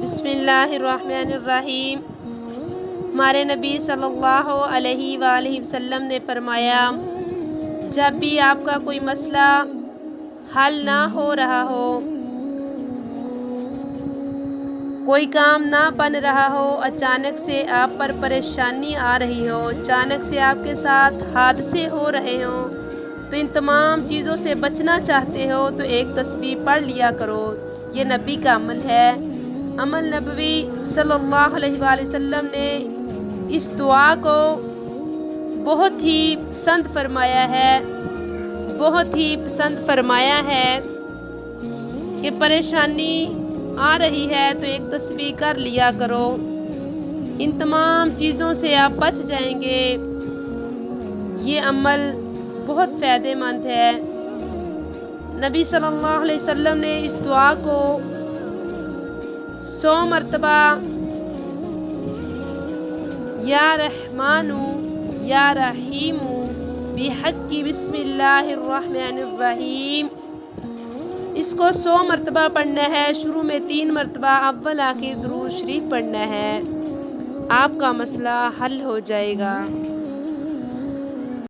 बिस्मिल्लाहिर्रहमानिर्रहीम। हमारे नबी सल्लल्लाहु अलैहि वसल्लम ने फरमाया, जब भी आपका कोई मसला हल ना हो रहा हो, कोई काम ना बन रहा हो, अचानक से आप पर परेशानी आ रही हो, अचानक से आपके साथ हादसे हो रहे हो, तो इन तमाम चीज़ों से बचना चाहते हो तो एक तस्बीह पढ़ लिया करो। ये नबी का अमल है। अमल नबवी सल्लल्लाहु अलैहि वसल्लम ने इस दुआ को बहुत ही पसंद फरमाया है, कि परेशानी आ रही है तो एक तस्बीह कर लिया करो, इन तमाम चीज़ों से आप बच जाएंगे। ये अमल बहुत फ़ायदेमंद है। नबी सल्लल्लाहु अलैहि वसल्लम ने इस दुआ को 100 मरतबा या रहमानु या रहीमु बिहक्की बिस्मिल्लाहिर्रहमानिर्रहीम, इसको 100 मरतबा पढ़ना है। शुरू में 3 मरतबा अव्वल आखिर दुरूद शरीफ पढ़ना है। आपका मसला हल हो जाएगा।